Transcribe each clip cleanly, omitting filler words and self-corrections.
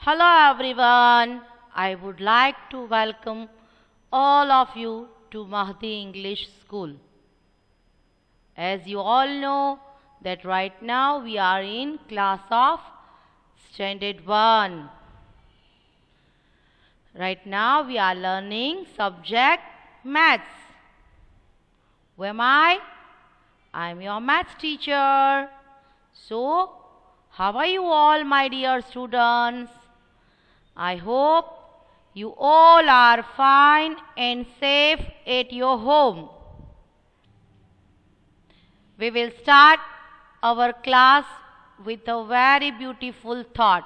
Hello everyone. I would like to welcome all of you to Mahdi English School. As you all know that right now we are in class of Standard 1. Right now we are learning subject Maths. Who am I? I am your Maths teacher. So, how are you all, my dear students? I hope you all are fine and safe at your home. We will start our class with a very beautiful thought.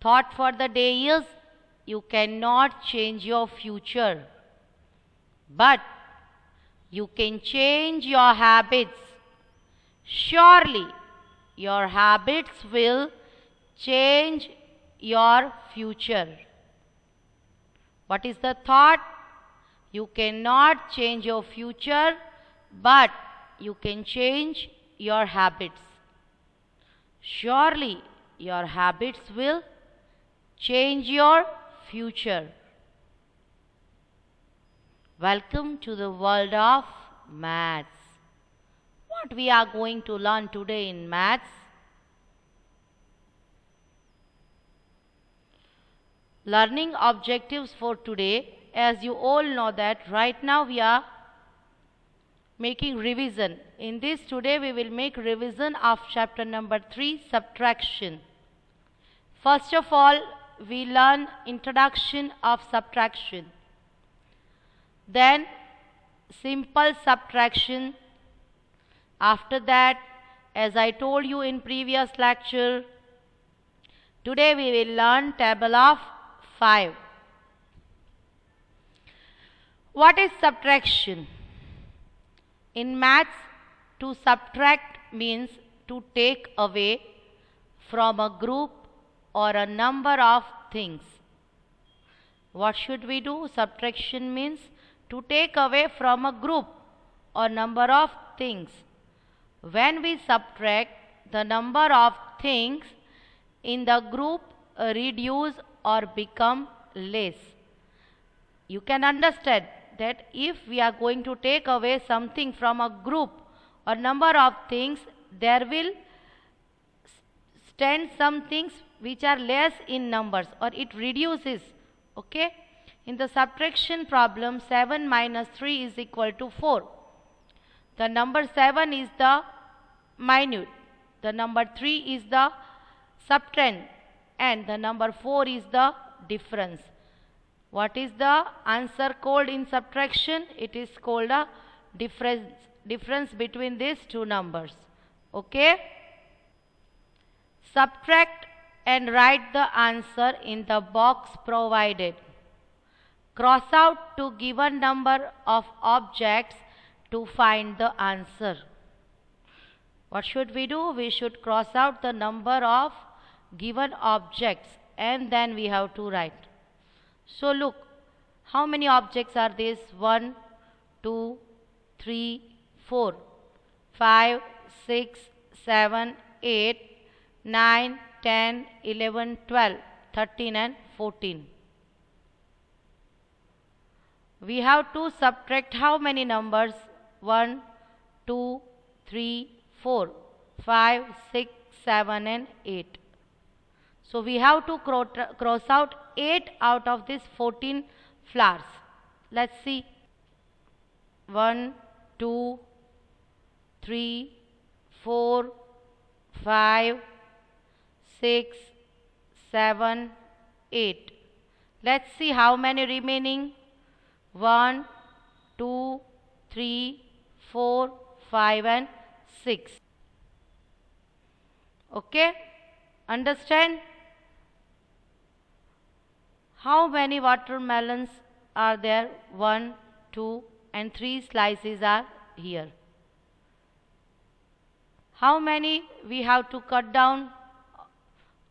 Thought for the day is, you cannot change your future, but you can change your habits. Surely your habits will change your future. What is the thought? You cannot change your future, but you can change your habits. Surely your habits will change your future. Welcome to the world of Maths. What we are going to learn today in Maths? Learning objectives for today. As you all know that right now we are making revision. In this today we will make revision of chapter number 3, subtraction. First of all, we learn introduction of subtraction. Then simple subtraction. After that, as I told you in previous lecture, today we will learn table of 5. What is subtraction? In Maths, to subtract means to take away from a group or a number of things. What should we do? Subtraction means to take away from a group or number of things. When we subtract, the number of things in the group reduce or become less. You can understand that if we are going to take away something from a group or number of things, there will stand some things which are less in numbers, or it reduces. Okay? In the subtraction problem, 7 minus 3 is equal to 4. The number 7 is the minute, the number 3 is the subtrahend, and the number 4 is the difference. What is the answer called in subtraction? It is called a difference between these two numbers. Okay? Subtract and write the answer in the box provided. Cross out to given number of objects to find the answer. What should we do? We should cross out the number of given objects and then we have to write. So look, how many objects are these? 1, 2, 3, 4, 5, 6, 7, 8, 9, 10, 11, 12, 13 and 14. We have to subtract how many numbers? 1, 2, 3, 4, 5, 6, 7 and 8. So we have to cross out 8 out of these 14 flowers. Let's see. 1, 2, 3, 4, 5, 6, 7, 8. Let's see how many remaining. 1, 2, 3, 4, 5 and 6. Okay? Understand? How many watermelons are there? 1, 2 and 3 slices are here. How many we have to cut down?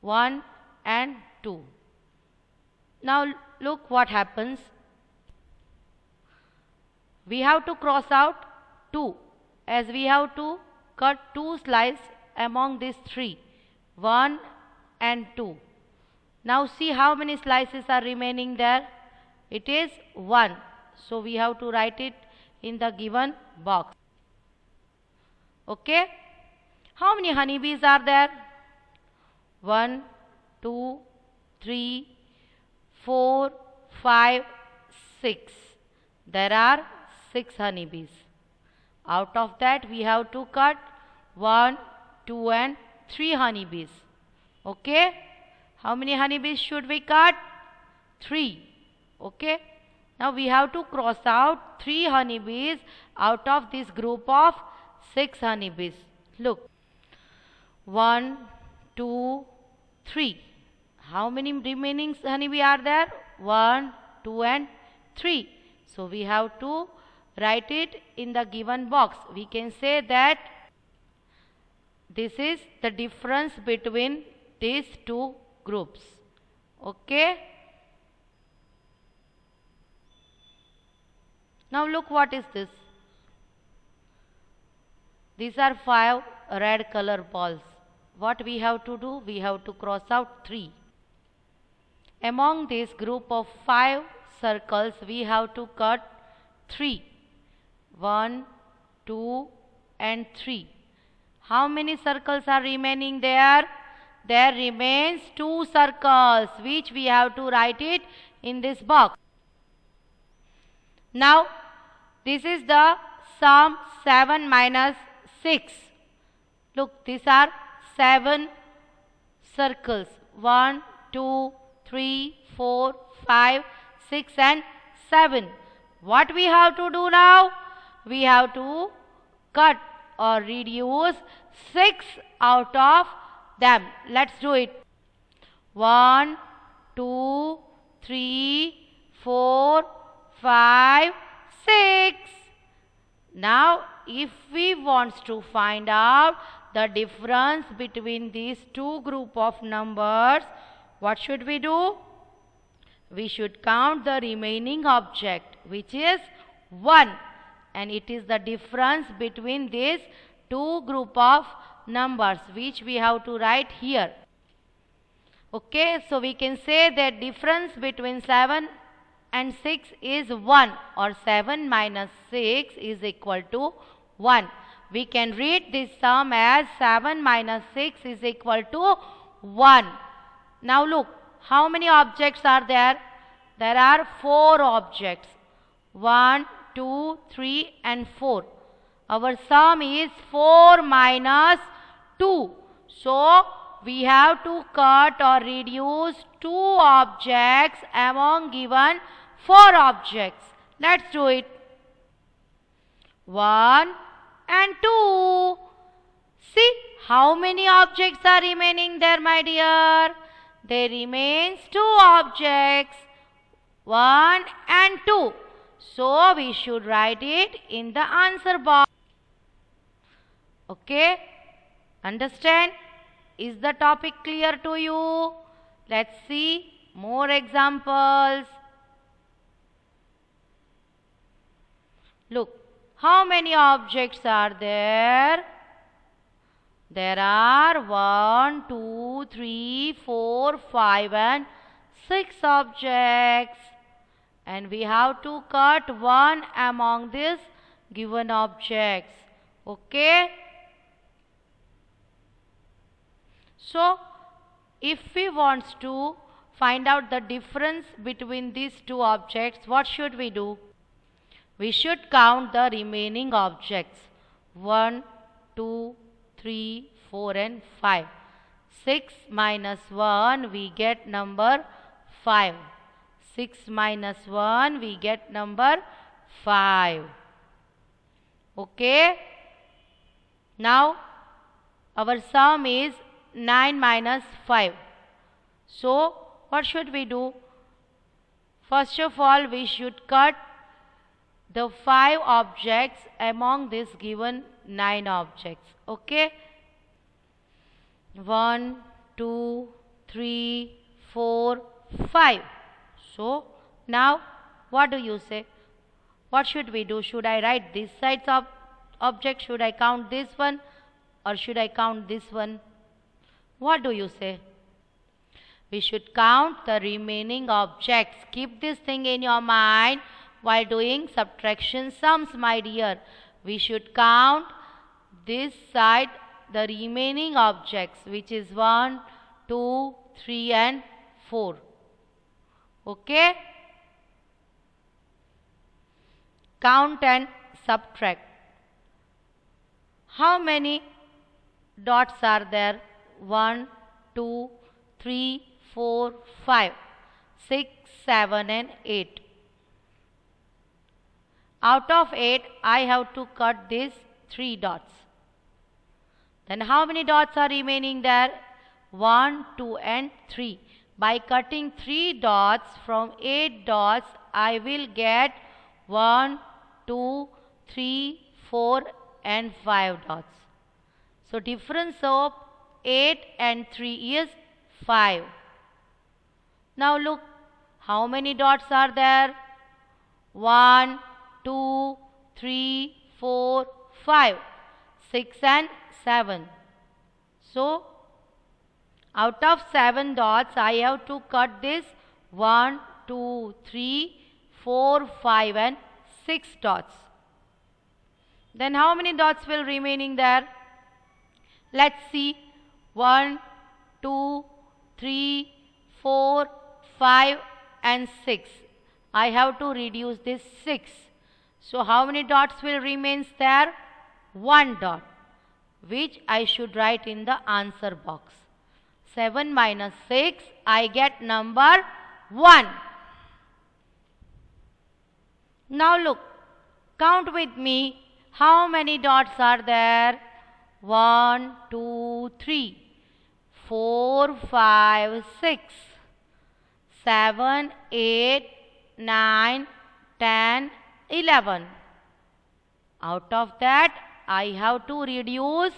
1 and 2. Now look what happens. We have to cross out 2, as we have to cut 2 slices among these 3. 1 and 2. Now see how many slices are remaining there. It is 1. So we have to write it in the given box. Okay. How many honeybees are there? 1, 2, 3, 4, 5, 6. There are 6 honeybees. Out of that we have to cut 1, 2 and 3 honeybees. Okay. How many honeybees should we cut? 3. Okay. Now we have to cross out 3 honeybees out of this group of 6 honeybees. Look. 1, 2, 3. How many remaining honeybee are there? 1, 2 and 3. So we have to write it in the given box. We can say that this is the difference between these two groups. Okay. Now look, what is this? These are 5 red color balls. What we have to do? We have to cross out 3. Among this group of 5 circles, we have to cut 3. 1, 2 and 3. How many circles are remaining there? There remains 2 circles, which we have to write it in this box. Now this is the sum 7 minus 6. Look, these are 7 circles. 1, 2, 3, 4, 5, 6 and 7. What we have to do now? We have to cut or reduce 6 out of them. Let's do it. 1, 2, 3, 4, 5, 6. Now if we want to find out the difference between these two group of numbers, what should we do? We should count the remaining object, which is 1, and it is the difference between these two group of numbers, which we have to write here. Okay, so we can say that difference between 7 and 6 is 1, or 7 minus 6 is equal to 1. We can read this sum as 7 minus 6 is equal to 1. Now look, how many objects are there? There are 4 objects. 1, 2, 3 and 4. Our sum is 4 minus 2. So we have to cut or reduce 2 objects among given 4 objects. Let's do it. 1 and 2. See how many objects are remaining there, my dear? There remains 2 objects. 1 and 2. So we should write it in the answer box. Okay? Understand? Is the topic clear to you? Let's see more examples. Look, how many objects are there? There are 1, 2, 3, 4, 5 and 6 objects. And we have to cut 1 among these given objects. Okay? So, if we want to find out the difference between these two objects, what should we do? We should count the remaining objects. 1, 2, 3, 4 and 5. 6 minus 1, we get number 5. 6 minus 1, we get number 5. Okay? Now, our sum is 9 minus 5. So, what should we do? First of all, we should cut the 5 objects among this given 9 objects. Okay? 1, 2, 3, 4, 5. So, now what do you say? What should we do? Should I write this side's object? Should I count this one? Or should I count this one? What do you say? We should count the remaining objects. Keep this thing in your mind while doing subtraction sums, my dear. We should count this side the remaining objects, which is 1, 2, 3 and 4. Okay? Count and subtract. How many dots are there? 1, 2, 3, 4, 5, 6, 7 and 8. Out of 8, I have to cut these 3 dots. Then how many dots are remaining there? 1, 2 and 3. By cutting 3 dots from 8 dots, I will get 1, 2, 3, 4 and 5 dots. So difference of 8 and 3 is 5. Now look, how many dots are there? 1, 2, 3, 4, 5, 6 and 7. So out of 7 dots, I have to cut this 1, 2, 3, 4, 5 and 6 dots. Then how many dots will remaining there? Let's see. 1, 2, 3, 4, 5 and 6. I have to reduce this 6. So how many dots will remain there? 1 dot, which I should write in the answer box. 7 minus 6, I get number 1. Now look, count with me. How many dots are there? 1, 2, 3, 4, 5, 6, 7, 8, 9, 10, 11. Out of that, I have to reduce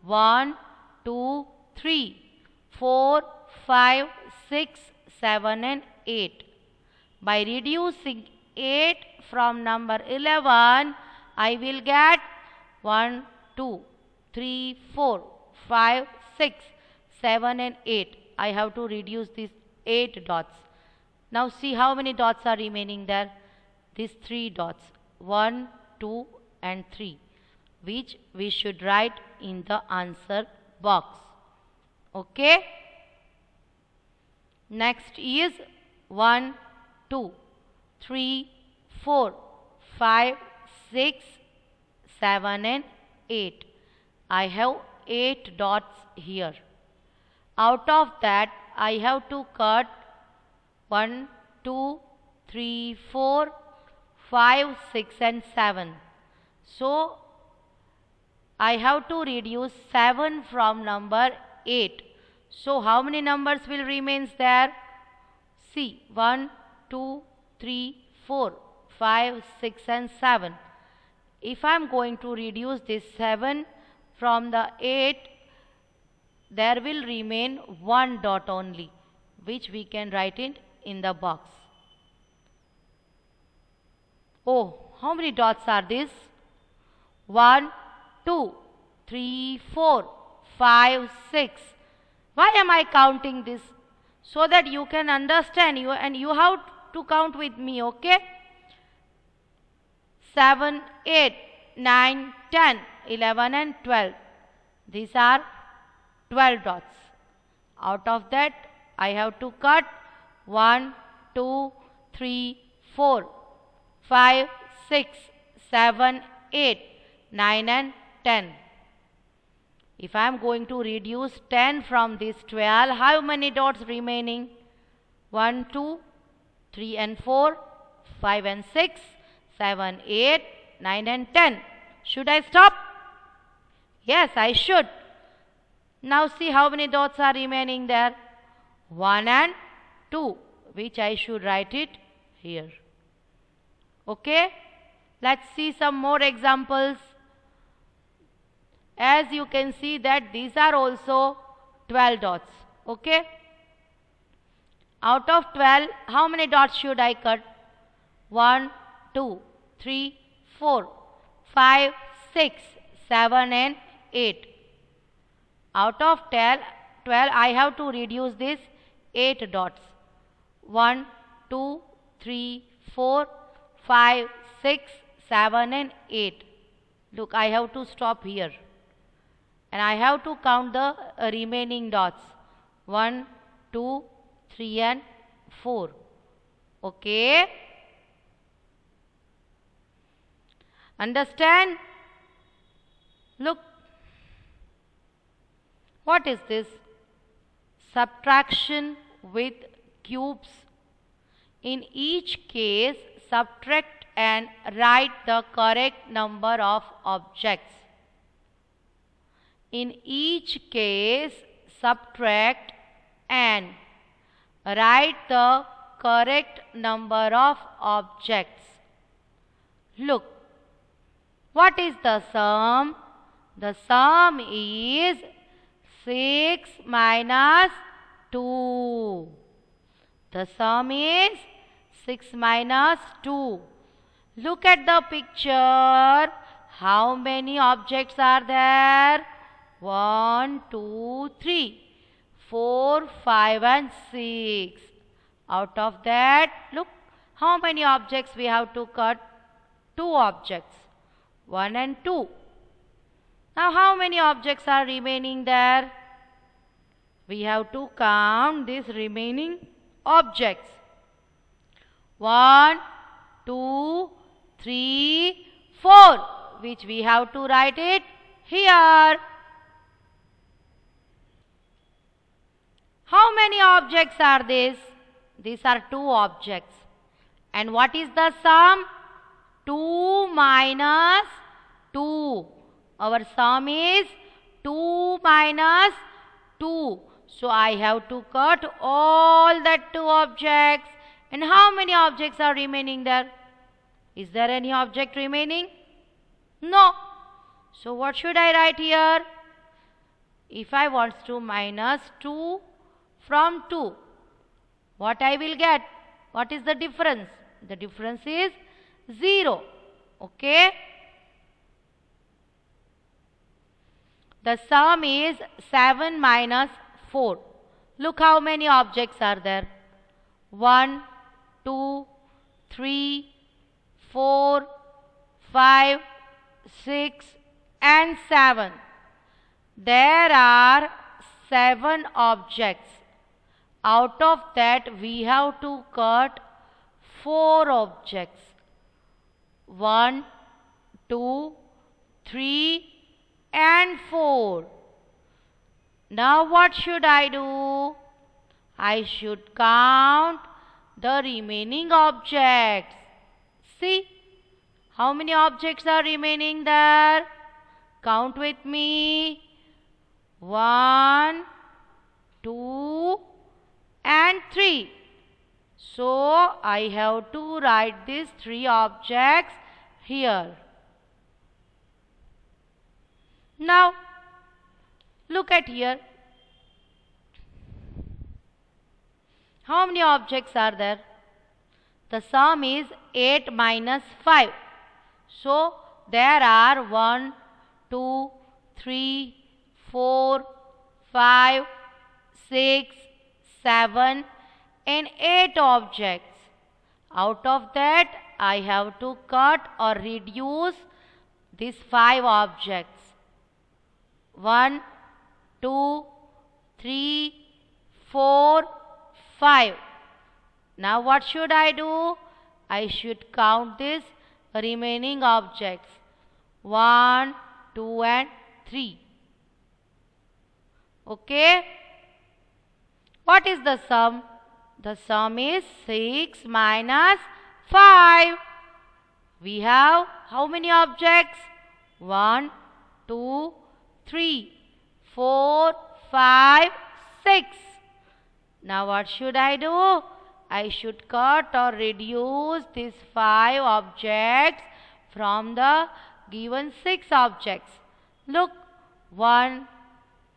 1, 2, 3, 4, 5, 6, 7 and 8. By reducing 8 from number 11, I will get 1, 2, 3, 4, 5, 6, 7 and 8. I have to reduce these 8 dots. Now see how many dots are remaining there. These 3 dots, 1, 2 and 3, which we should write in the answer box. Okay? Next is 1, 2, 3, 4, 5, 6, 7 and 8. I have 8 dots here. Out of that, I have to cut 1, 2, 3, 4, 5, 6 and 7. So I have to reduce 7 from number 8. So how many numbers will remain there? See, 1, 2, 3, 4, 5, 6 and 7. If I am going to reduce this 7 from the 8, there will remain 1 dot only, which we can write it in the box. Oh, how many dots are these? 1, 2, 3, 4, 5, 6. Why am I counting this? So that you can understand and you have to count with me, okay? 7, 8, 9, 10, 11 and 12. These are 12 dots. Out of that, I have to cut 1, 2, 3, 4, 5, 6, 7, 8, 9 and 10. If I am going to reduce 10 from this 12, how many dots remaining? 1, 2, 3 and 4, 5 and 6, 7, 8, 9 and 10. Should I stop? Yes, I should. Now see how many dots are remaining there. 1 and 2, which I should write it here. Okay? Let's see some more examples. As you can see that these are also 12 dots. Okay? Out of 12, how many dots should I cut? 1, 2, 3, 4, 5, 6, 7 and 8. Out of 12, I have to reduce this 8 dots. 1, 2, 3, 4, 5, 6, 7 and 8. Look, I have to stop here. And I have to count the remaining dots. 1, 2, 3 and 4. Okay? Understand? Look. What is this? Subtraction with cubes. In each case, subtract and write the correct number of objects. In each case, subtract and write the correct number of objects. Look, what is the sum? The sum is 6 minus 2. The sum is 6 minus 2. Look at the picture. How many objects are there? 1, 2, 3, 4, 5 and 6. Out of that, look how many objects we have to cut. 2 objects. 1 and 2. Now how many objects are remaining there? We have to count these remaining objects. 1, 2, 3, 4, which we have to write it here. How many objects are these? These are 2 objects. And what is the sum? 2 minus 2. Our sum is 2 minus 2. So I have to cut all that 2 objects. And how many objects are remaining there? Is there any object remaining? No. So what should I write here? If I want to minus 2 from 2, what I will get? What is the difference? The difference is 0. Okay? The sum is 7 minus 4. Look how many objects are there. 1, 2, 3, 4, 5, 6 and 7. There are 7 objects. Out of that we have to cut 4 objects. 1, 2, 3 and 4. Now what should I do? I should count the remaining objects. See, how many objects are remaining there? Count with me. 1, 2 and 3. So I have to write these 3 objects here. Now look at here. How many objects are there? The sum is 8 minus 5. So there are 1, 2, 3, 4, 5, 6, 7 and 8 objects. Out of that I have to cut or reduce these 5 objects. 1, 2, 3, 4, 5. Now what should I do? I should count these remaining objects. 1, 2 and 3. Okay? What is the sum? The sum is 6 minus 5. We have how many objects? 1, 2, 3, 4, 5, 6. Now what should I do? I should cut or reduce these 5 objects from the given 6 objects. Look, 1,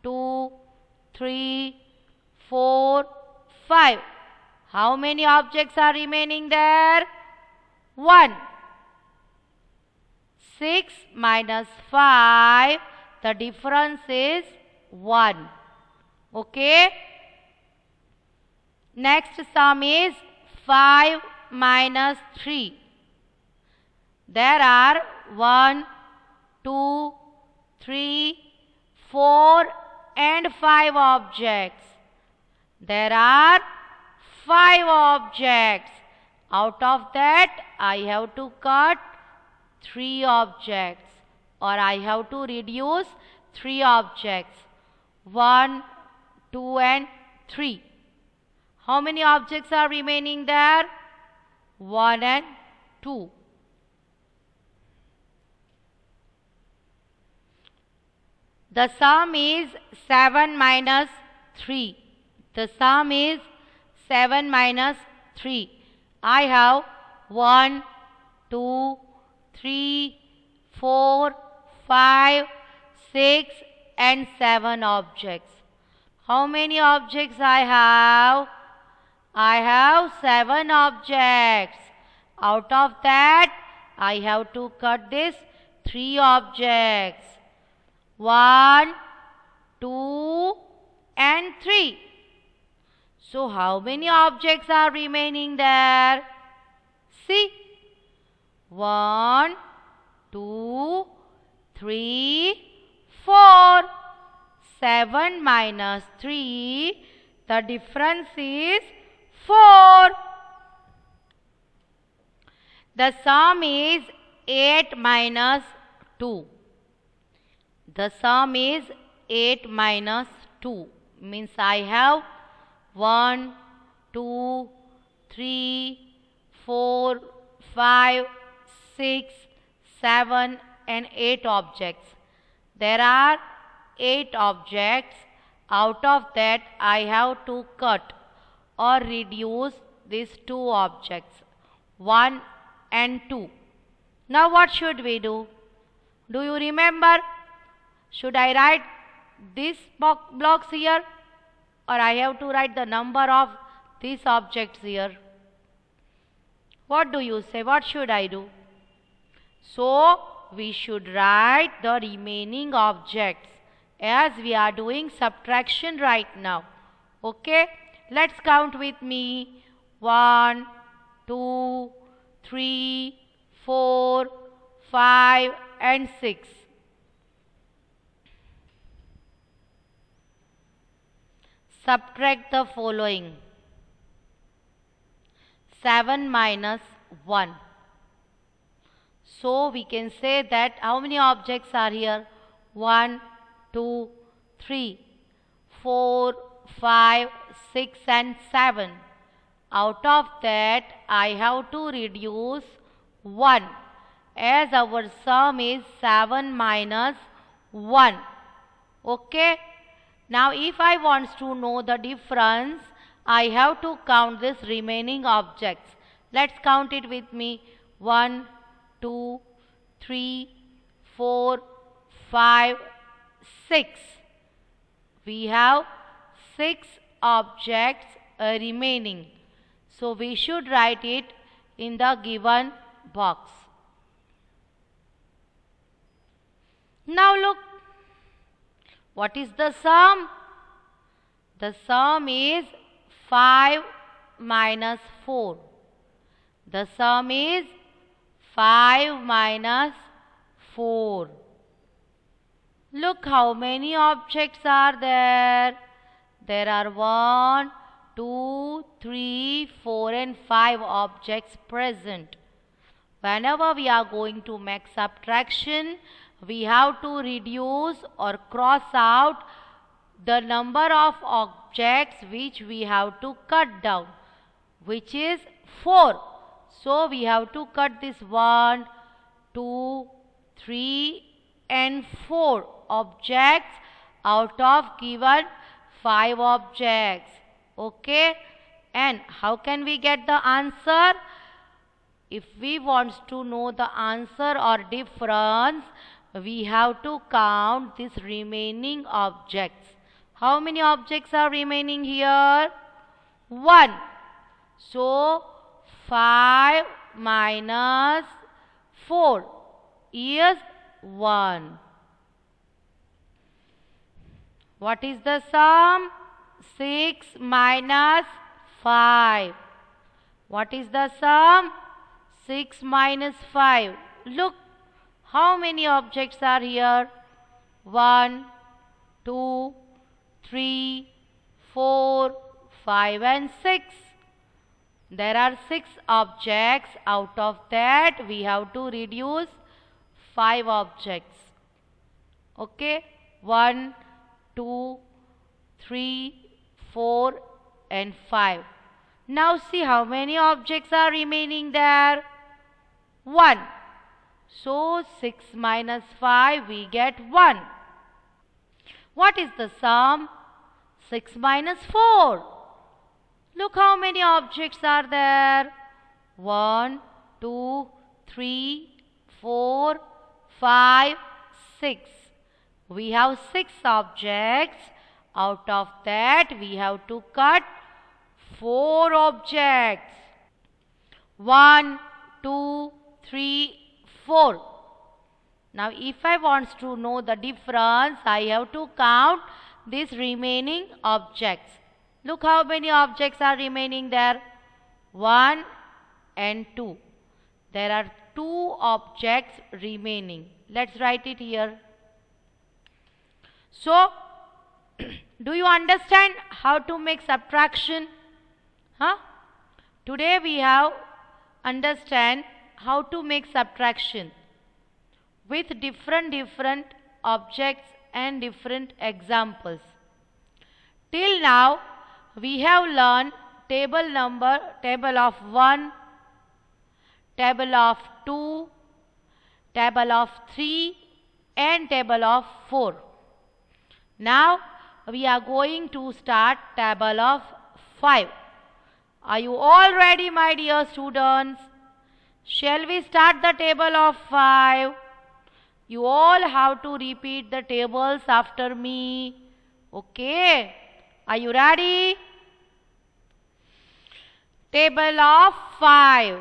2, 3, 4, 5. How many objects are remaining there? 1. 6 minus 5, the difference is 1. Okay? Next sum is 5 minus 3. There are 1, 2, 3, 4 and 5 objects. There are 5 objects. Out of that, I have to cut 3 objects, or I have to reduce 3 objects. 1, 2 and 3. How many objects are remaining there? 1 and 2. The sum is 7 minus 3. The sum is 7 minus 3. I have 1, 2, 3, 4, 5, 6 and 7 objects. How many objects I have? I have 7 objects. Out of that, I have to cut this 3 objects. 1, 2 and 3. So how many objects are remaining there? See. 1, 2, 3, 4. 7 minus 3. The difference is 4. The sum is 8 minus 2. The sum is 8 minus 2. Means I have 1, 2, 3, 4, 5, 6, 7 and 8 objects. There are 8 objects. Out of that, I have to cut or reduce these 2 objects, 1 and 2. Now what should we do? Do you remember? Should I write these blocks here, or I have to write the number of these objects here? What do you say? What should I do? So we should write the remaining objects, as we are doing subtraction right now. Okay, let's count with me. 1, 2, 3, 4, 5 and 6. Subtract the following. 7 minus 1. So we can say that how many objects are here? 1, 2, 3, 4, 5, 6 and 7. Out of that, I have to reduce 1, as our sum is 7 minus 1. Okay. Now if I want to know the difference, I have to count this remaining objects. Let's count it with me. 1, 2, 3, 4, 5, 6. We have 6 objects remaining. So we should write it in the given box. Now look. What is the sum? The sum is 5 minus 4. The sum is 5 minus 4. Look how many objects are there. There are 1, 2, 3, 4 and 5 objects present. Whenever we are going to make subtraction, we have to reduce or cross out the number of objects which we have to cut down, which is 4. So we have to cut this 1, 2, 3 and 4 objects out of given 5 objects. Okay. And how can we get the answer? If we want to know the answer or difference, we have to count these remaining objects. How many objects are remaining here? 1. So 5 minus 4 is 1. What is the sum? 6 minus 5. What is the sum? 6 minus 5. Look, how many objects are here? 1, 2, 3, 4, 5 and 6. There are 6 objects. Out of that, we have to reduce 5 objects. Okay? 1, 2, 3, 4 and 5. Now see how many objects are remaining there? 1. So 6 minus 5, we get 1. What is the sum? 6 minus 4. Look how many objects are there. 1, 2, 3, 4, 5, 6. We have 6 objects. Out of that, we have to cut 4 objects. 1, 2, 3, 4. Now if I want to know the difference, I have to count these remaining objects. Look how many objects are remaining there. 1 and 2. There are 2 objects remaining. Let's write it here. So, do you understand how to make subtraction? Today we have understand how to make subtraction with different objects and different examples. Till now we have learned table of 1, table of 2, table of 3 and table of 4. Now we are going to start table of 5. Are you all ready, my dear students? Shall we start the table of 5? You all have to repeat the tables after me. Okay? Are you ready? Table of 5.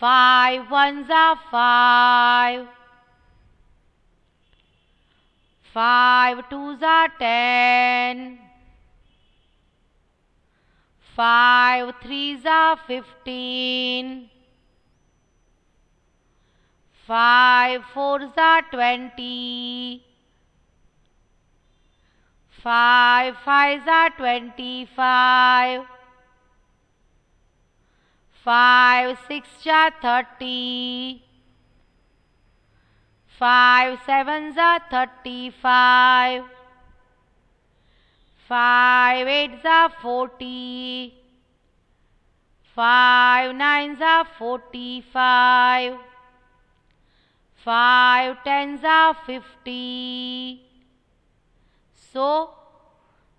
5 ones are 5. 5 twos are 10. 5 threes are 15. 5 fours are 20. 5 fives are 25. 5 sixes are 30. 5 sevens are 35. 5 eights are 40. 5 nines are 45. 5 tens are 50. So,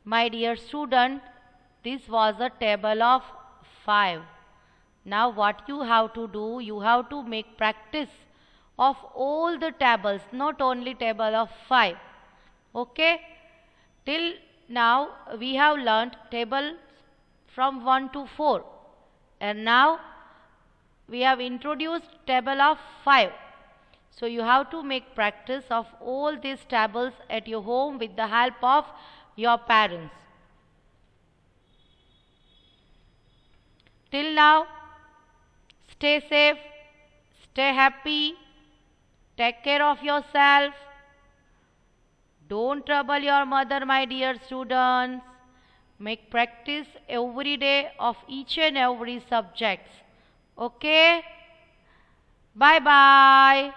my dear student, this was a table of 5. Now what you have to do, you have to make practice of all the tables, not only table of 5. Okay? Till now we have learnt tables from 1 to 4. And now we have introduced table of 5. So you have to make practice of all these tables at your home with the help of your parents. Till now, stay safe, stay happy, take care of yourself. Don't trouble your mother, my dear students. Make practice every day of each and every subject. Okay? Bye-bye.